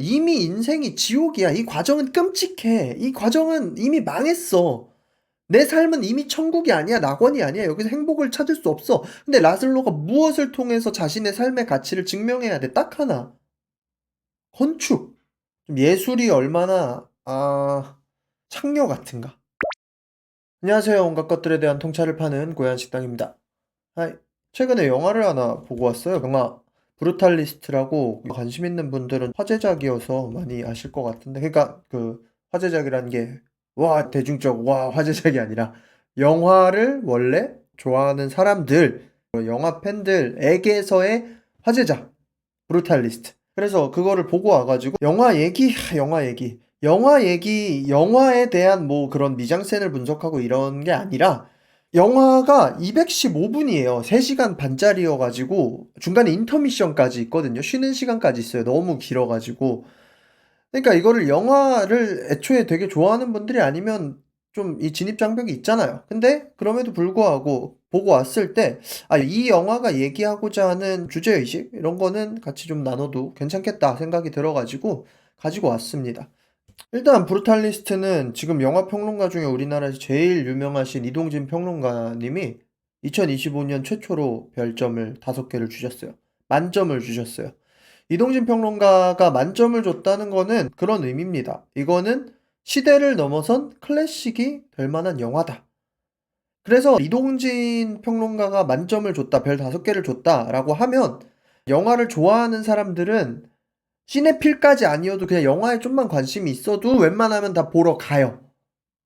이미 인생이 지옥이야. 이 과정은 끔찍해. 이 과정은 이미 망했어. 내 삶은 이미 천국이 아니야. 낙원이 아니야. 여기서 행복을 찾을 수 없어. 근데 라슬로가 무엇을 통해서 자신의 삶의 가치를 증명해야 돼? 딱 하나. 건축. 좀 예술이 얼마나 창녀 같은가. 안녕하세요. 온갖 것들에 대한 통찰을 파는 고얀식당입니다. 하이. 최근에 영화를 하나 보고 왔어요. 영화 브루탈리스트라고. 관심 있는 분들은 화제작이어서 많이 아실 것 같은데, 그러니까 그 화제작이라는 게 와 대중적 와 화제작이 아니라 영화를 원래 좋아하는 사람들, 영화 팬들에게서의 화제작 브루탈리스트. 그래서 그거를 보고 와가지고 영화에 대한 뭐 그런 미장센을 분석하고 이런 게 아니라, 영화가 215분이에요. 3시간 반짜리여가지고 중간에 인터미션까지 있거든요. 쉬는 시간까지 있어요. 너무 길어가지고. 그러니까 이거를 영화를 애초에 되게 좋아하는 분들이 아니면 좀 이 진입 장벽이 있잖아요. 근데 그럼에도 불구하고 보고 왔을 때, 이 영화가 얘기하고자 하는 주제의식 이런 거는 같이 좀 나눠도 괜찮겠다 생각이 들어가지고 가지고 왔습니다. 일단 브루탈리스트는 지금 영화 평론가 중에 우리나라에서 제일 유명하신 이동진 평론가님이 2025년 최초로 별점을 5개를 주셨어요. 만점을 주셨어요. 이동진 평론가가 만점을 줬다는 거는 그런 의미입니다. 이거는 시대를 넘어선 클래식이 될 만한 영화다. 그래서 이동진 평론가가 만점을 줬다, 별 5개를 줬다라고 하면, 영화를 좋아하는 사람들은 시네필까지 아니어도 그냥 영화에 좀만 관심이 있어도 웬만하면 다 보러 가요.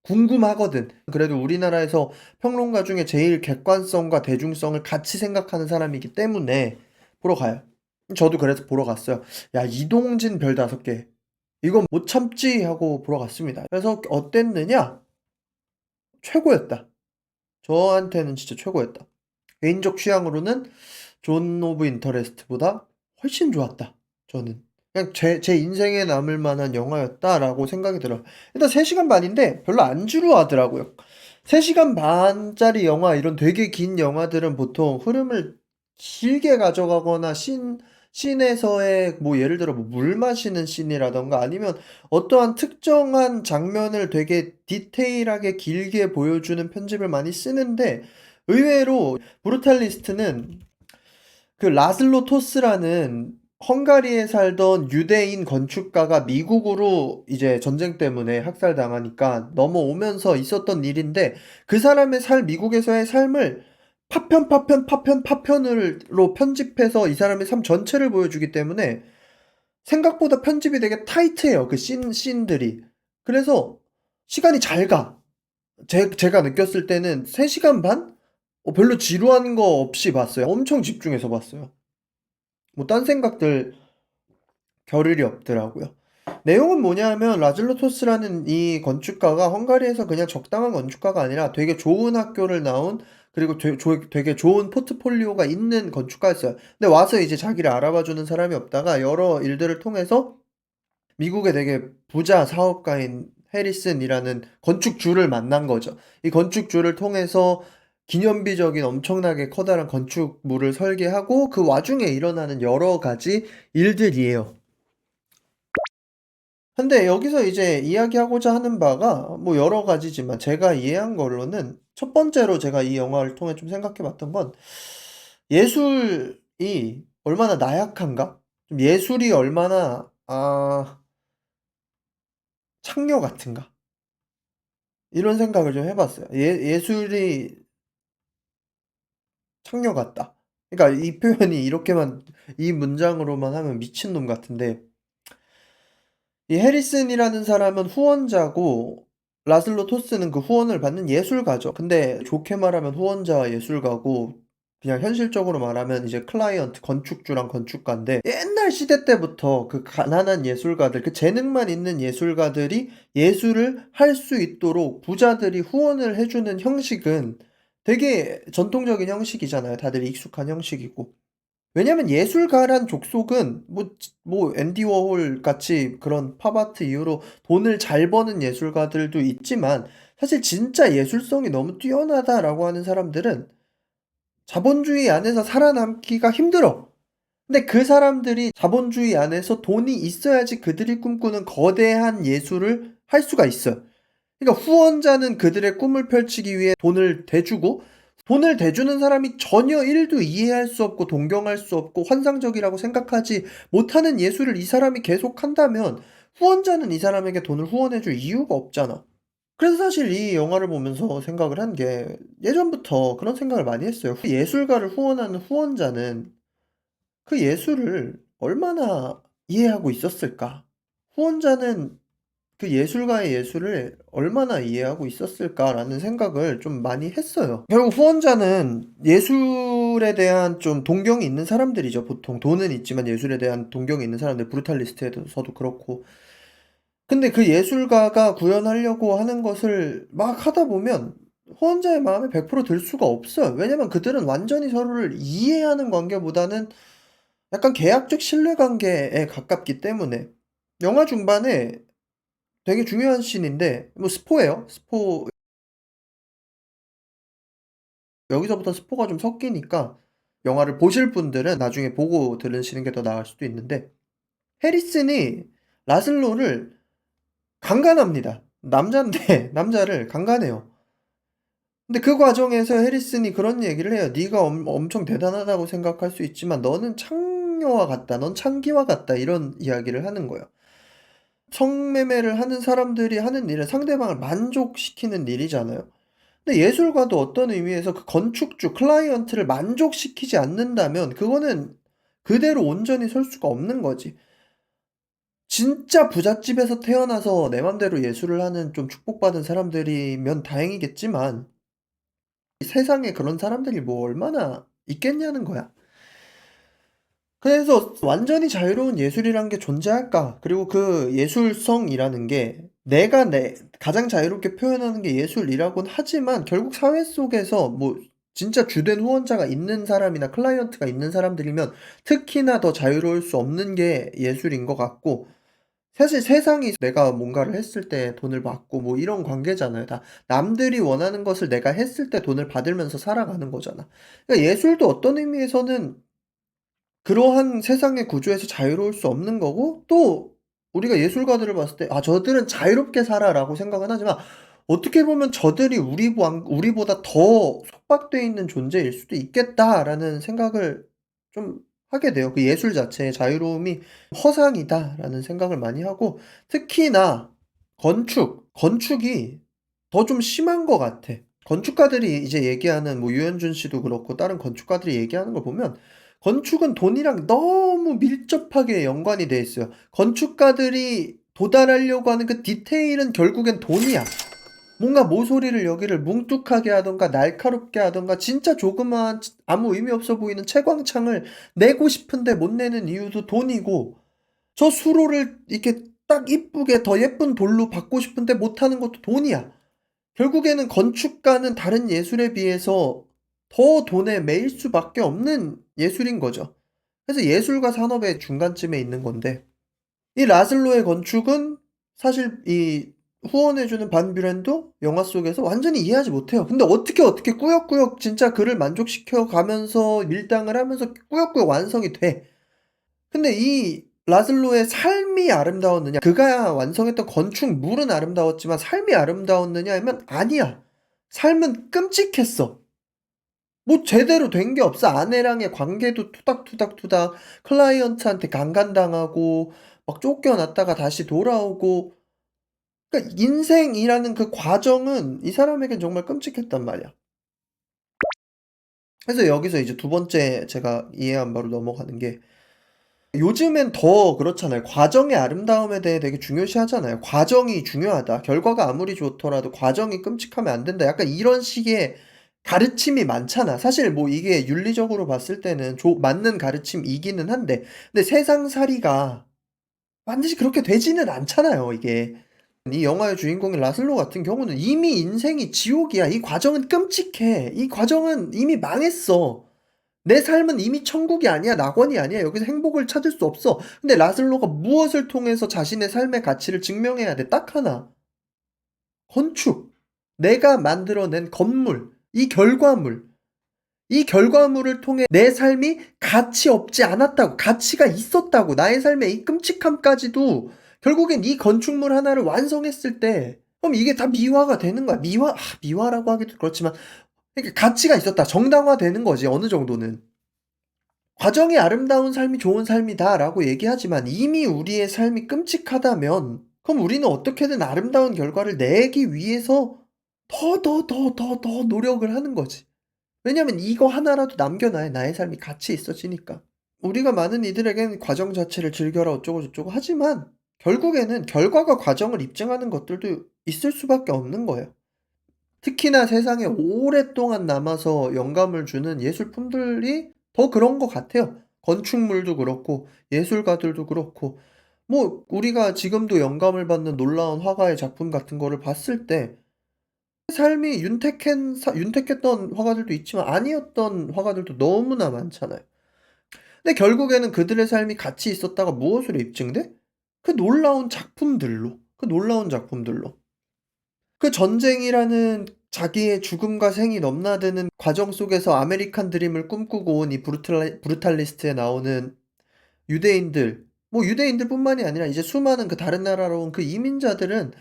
궁금하거든. 그래도 우리나라에서 평론가 중에 제일 객관성과 대중성을 같이 생각하는 사람이기 때문에 보러 가요. 저도 그래서 보러 갔어요. 야, 이동진 별 5개. 이건 못 참지 하고 보러 갔습니다. 그래서 어땠느냐? 최고였다. 저한테는 진짜 최고였다. 개인적 취향으로는 존 오브 인터레스트보다 훨씬 좋았다. 저는. 그냥 제 인생에 남을 만한 영화였다라고 생각이 들어요. 일단 3시간 반인데 별로 안 지루하더라고요. 3시간 반짜리 영화, 이런 되게 긴 영화들은 보통 흐름을 길게 가져가거나 씬에서의 뭐 예를 들어 뭐 물 마시는 씬이라던가 아니면 어떠한 특정한 장면을 되게 디테일하게 길게 보여주는 편집을 많이 쓰는데, 의외로 브루탈리스트는 그 라슬로 토스라는 헝가리에 살던 유대인 건축가가 미국으로 이제 전쟁 때문에 학살당하니까 넘어오면서 있었던 일인데, 그 사람의 미국에서의 삶을 파편으로 편집해서 이 사람의 삶 전체를 보여주기 때문에 생각보다 편집이 되게 타이트해요. 그 씬들이. 그래서 시간이 잘 가. 제가 느꼈을 때는 3시간 반? 별로 지루한 거 없이 봤어요. 엄청 집중해서 봤어요. 뭐 딴 생각들 겨를이 없더라고요. 내용은 뭐냐면, 라즐로 토스라는 이 건축가가 헝가리에서 그냥 적당한 건축가가 아니라 되게 좋은 학교를 나온, 그리고 되게 좋은 포트폴리오가 있는 건축가였어요. 근데 와서 이제 자기를 알아봐주는 사람이 없다가 여러 일들을 통해서 미국의 되게 부자 사업가인 해리슨이라는 건축주를 만난 거죠. 이 건축주를 통해서 기념비적인 엄청나게 커다란 건축물을 설계하고, 그 와중에 일어나는 여러 가지 일들이에요. 근데 여기서 이제 이야기하고자 하는 바가 뭐 여러 가지지만, 제가 이해한 걸로는 첫 번째로 제가 이 영화를 통해 좀 생각해 봤던 건, 예술이 얼마나 나약한가? 좀 예술이 얼마나 창녀 같은가? 이런 생각을 좀 해봤어요. 예술이 창녀 같다. 그러니까 이 표현이 이렇게만, 이 문장으로만 하면 미친놈 같은데, 이 해리슨이라는 사람은 후원자고, 라슬로 토스는 그 후원을 받는 예술가죠. 근데 좋게 말하면 후원자와 예술가고, 그냥 현실적으로 말하면 이제 클라이언트, 건축주랑 건축가인데, 옛날 시대 때부터 그 가난한 예술가들, 그 재능만 있는 예술가들이 예술을 할 수 있도록 부자들이 후원을 해주는 형식은 되게 전통적인 형식이잖아요. 다들 익숙한 형식이고. 왜냐면 예술가란 족속은 뭐 앤디 워홀 같이 그런 팝아트 이후로 돈을 잘 버는 예술가들도 있지만, 사실 진짜 예술성이 너무 뛰어나다라고 하는 사람들은 자본주의 안에서 살아남기가 힘들어. 근데 그 사람들이 자본주의 안에서 돈이 있어야지 그들이 꿈꾸는 거대한 예술을 할 수가 있어요. 그러니까 후원자는 그들의 꿈을 펼치기 위해 돈을 대주고, 돈을 대주는 사람이 전혀 1도 이해할 수 없고 동경할 수 없고 환상적이라고 생각하지 못하는 예술을 이 사람이 계속한다면 후원자는 이 사람에게 돈을 후원해 줄 이유가 없잖아. 그래서 사실 이 영화를 보면서 생각을 한 게, 예전부터 그런 생각을 많이 했어요. 예술가를 후원하는 후원자는 그 예술을 얼마나 이해하고 있었을까? 후원자는 그 예술가의 예술을 얼마나 이해하고 있었을까라는 생각을 좀 많이 했어요. 결국 후원자는 예술에 대한 좀 동경이 있는 사람들이죠. 보통 돈은 있지만 예술에 대한 동경이 있는 사람들, 브루탈리스트에서도 그렇고. 근데 그 예술가가 구현하려고 하는 것을 막 하다 보면 후원자의 마음에 100%들 수가 없어요. 왜냐면 그들은 완전히 서로를 이해하는 관계보다는 약간 계약적 신뢰 관계에 가깝기 때문에. 영화 중반에 되게 중요한 씬인데, 뭐 스포예요. 스포. 여기서부터 스포가 좀 섞이니까 영화를 보실 분들은 나중에 보고 들으시는 게 더 나을 수도 있는데, 해리슨이 라슬로를 강간합니다. 남잔데 남자를 강간해요. 근데 그 과정에서 해리슨이 그런 얘기를 해요. "네가 엄청 대단하다고 생각할 수 있지만 너는 창녀와 같다. 넌 창기와 같다." 이런 이야기를 하는 거예요. 성매매를 하는 사람들이 하는 일은 상대방을 만족시키는 일이잖아요. 근데 예술가도 어떤 의미에서 그 건축주, 클라이언트를 만족시키지 않는다면 그거는 그대로 온전히 설 수가 없는 거지. 진짜 부잣집에서 태어나서 내 맘대로 예술을 하는 좀 축복받은 사람들이면 다행이겠지만, 세상에 그런 사람들이 뭐 얼마나 있겠냐는 거야. 그래서 완전히 자유로운 예술이란 게 존재할까? 그리고 그 예술성이라는 게 내가 가장 자유롭게 표현하는 게 예술이라고는 하지만, 결국 사회 속에서 뭐 진짜 주된 후원자가 있는 사람이나 클라이언트가 있는 사람들이면 특히나 더 자유로울 수 없는 게 예술인 것 같고, 사실 세상이 내가 뭔가를 했을 때 돈을 받고 뭐 이런 관계잖아요. 다 남들이 원하는 것을 내가 했을 때 돈을 받으면서 살아가는 거잖아. 그러니까 예술도 어떤 의미에서는 그러한 세상의 구조에서 자유로울 수 없는 거고, 또 우리가 예술가들을 봤을 때 '아 저들은 자유롭게 살아.'라고 생각은 하지만, 어떻게 보면 '저들이 우리보다 더 속박되어 있는 존재일 수도 있겠다.'라는 생각을 좀 하게 돼요. 그 예술 자체의 자유로움이 '허상이다.'라는 생각을 많이 하고, 특히나 건축이 더 좀 심한 것 같아. 건축가들이 이제 얘기하는, 뭐 유현준 씨도 그렇고 다른 건축가들이 얘기하는 걸 보면 건축은 돈이랑 너무 밀접하게 연관이 돼 있어요. 건축가들이 도달하려고 하는 그 디테일은 결국엔 돈이야. 뭔가 모서리를 여기를 뭉툭하게 하든가 날카롭게 하든가, 진짜 조그마한 아무 의미 없어 보이는 채광창을 내고 싶은데 못 내는 이유도 돈이고, 저 수로를 이렇게 딱 이쁘게 더 예쁜 돌로 받고 싶은데 못하는 것도 돈이야. 결국에는 건축가는 다른 예술에 비해서 더 돈에 매일 수밖에 없는 예술인 거죠. 그래서 예술과 산업의 중간쯤에 있는 건데, 이 라슬로의 건축은 사실 이 후원해 주는 반 뷰렌도 영화 속에서 완전히 이해하지 못해요. 근데 어떻게 꾸역꾸역 진짜 그를 만족시켜 가면서 밀당을 하면서 꾸역꾸역 완성이 돼. 근데 이 라슬로의 삶이 아름다웠느냐, 그가 완성했던 건축물은 아름다웠지만 삶이 아름다웠느냐 하면 아니야. 삶은 끔찍했어. 뭐 제대로 된 게 없어. 아내랑의 관계도 투닥투닥투닥, 클라이언트한테 강간당하고 막 쫓겨났다가 다시 돌아오고, 그러니까 인생이라는 그 과정은 이 사람에겐 정말 끔찍했단 말이야. 그래서 여기서 이제 두 번째 제가 이해한 바로 넘어가는 게, 요즘엔 더 그렇잖아요. 과정의 아름다움에 대해 되게 중요시하잖아요. '과정이 중요하다. 결과가 아무리 좋더라도 과정이 끔찍하면 안 된다.' 약간 이런 식의 가르침이 많잖아. 사실 뭐 이게 윤리적으로 봤을 때는 맞는 가르침이기는 한데, 근데 세상살이가 반드시 그렇게 되지는 않잖아요, 이게. 이 영화의 주인공인 라슬로 같은 경우는 이미 인생이 지옥이야. 이 과정은 끔찍해. 이 과정은 이미 망했어. 내 삶은 이미 천국이 아니야. 낙원이 아니야. 여기서 행복을 찾을 수 없어. 근데 라슬로가 무엇을 통해서 자신의 삶의 가치를 증명해야 돼? 딱 하나. 건축. 내가 만들어낸 건물. 이 결과물. 이 결과물을 통해 내 삶이 가치 없지 않았다고, 가치가 있었다고, 나의 삶의 이 끔찍함까지도 결국엔 이 건축물 하나를 완성했을 때 그럼 이게 다 미화가 되는 거야. 미화라고 하기도 그렇지만 그러니까 가치가 있었다. 정당화되는 거지 어느 정도는. 과정이 아름다운 삶이 좋은 삶이다라고 얘기하지만 이미 우리의 삶이 끔찍하다면 그럼 우리는 어떻게든 아름다운 결과를 내기 위해서 더 노력을 하는 거지. 왜냐면 이거 하나라도 남겨놔야 나의 삶이 가치 있어지니까. 우리가 많은 이들에겐 과정 자체를 즐겨라 어쩌고 저쩌고 하지만 결국에는 결과가 과정을 입증하는 것들도 있을 수밖에 없는 거예요. 특히나 세상에 오랫동안 남아서 영감을 주는 예술품들이 더 그런 것 같아요. 건축물도 그렇고 예술가들도 그렇고 뭐 우리가 지금도 영감을 받는 놀라운 화가의 작품 같은 거를 봤을 때 삶이 윤택했던 화가들도 있지만 아니었던 화가들도 너무나 많잖아요. 근데 결국에는 그들의 삶이 가치 있었다가 무엇으로 입증돼? 그 놀라운 작품들로. 그 놀라운 작품들로. 그 전쟁이라는 자기의 죽음과 생이 넘나드는 과정 속에서 아메리칸 드림을 꿈꾸고 온 이 브루탈리스트에 나오는 유대인들, 뭐 유대인들뿐만이 아니라 이제 수많은 그 다른 나라로 온 그 이민자들은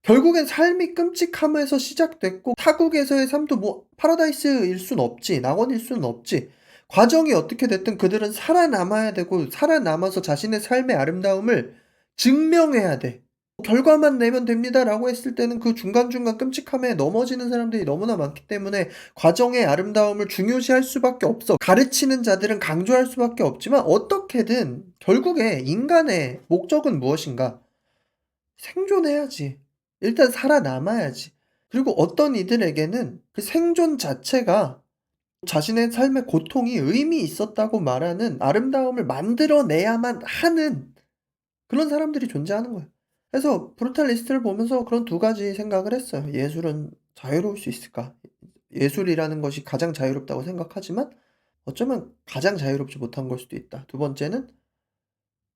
결국엔 삶이 끔찍함에서 시작됐고 타국에서의 삶도 뭐 파라다이스일 순 없지. 낙원일 수는 없지. 과정이 어떻게 됐든 그들은 살아남아야 되고 살아남아서 자신의 삶의 아름다움을 증명해야 돼. '결과만 내면 됩니다.'라고 했을 때는 그 중간중간 끔찍함에 넘어지는 사람들이 너무나 많기 때문에 과정의 아름다움을 중요시할 수밖에 없어. 가르치는 자들은 강조할 수밖에 없지만 어떻게든 결국에 인간의 목적은 무엇인가? 생존해야지. 일단 살아남아야지. 그리고 어떤 이들에게는 그 생존 자체가 자신의 삶의 고통이 의미 있었다고 말하는 아름다움을 만들어내야만 하는 그런 사람들이 존재하는 거예요. 그래서 브루탈리스트를 보면서 그런 두 가지 생각을 했어요. '예술은 자유로울 수 있을까?' 예술이라는 것이 가장 자유롭다고 생각하지만 어쩌면 가장 자유롭지 못한 걸 수도 있다. 두 번째는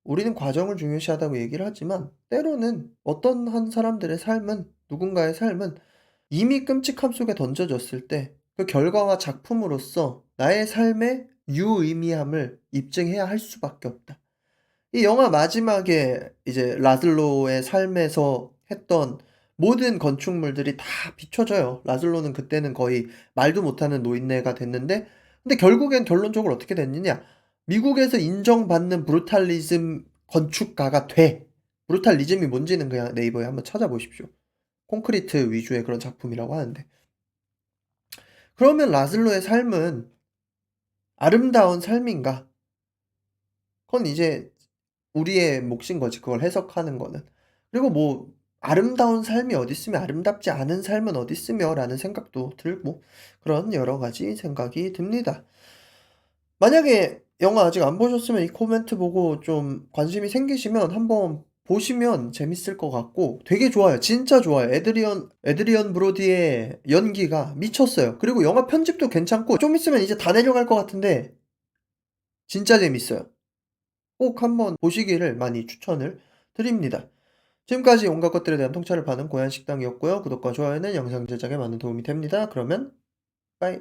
우리는 과정을 중요시하다고 얘기를 하지만 때로는 어떤 한 사람들의 삶은 누군가의 삶은 이미 끔찍함 속에 던져졌을 때 그 결과와 작품으로서 나의 삶의 유의미함을 입증해야 할 수밖에 없다. 이 영화 마지막에 이제 라슬로의 삶에서 했던 모든 건축물들이 다 비춰져요. 라슬로는 그때는 거의 말도 못하는 노인네가 됐는데 근데 결국엔 결론적으로 어떻게 됐느냐. 미국에서 인정받는 브루탈리즘 건축가가 돼. 브루탈리즘이 뭔지는 그냥 네이버에 한번 찾아보십시오. 콘크리트 위주의 그런 작품이라고 하는데. 그러면 라슬로의 삶은 아름다운 삶인가? 그건 이제 우리의 몫인 거지 그걸 해석하는 거는. 그리고 뭐 '아름다운 삶이 어딨으며 아름답지 않은 삶은 어딨으며.'라는 생각도 들고 그런 여러 가지 생각이 듭니다. 만약에 영화 아직 안 보셨으면 이 코멘트 보고 좀 관심이 생기시면 한번 보시면 재밌을 것 같고 되게 좋아요. 진짜 좋아요. 애드리언 브로디의 연기가 미쳤어요. 그리고 영화 편집도 괜찮고 좀 있으면 이제 다 내려갈 것 같은데 진짜 재밌어요. 꼭 한번 보시기를 많이 추천을 드립니다. 지금까지 온갖 것들에 대한 통찰을 파는 고얀식당이었고요. 구독과 좋아요는 영상 제작에 많은 도움이 됩니다. 그러면 빠이.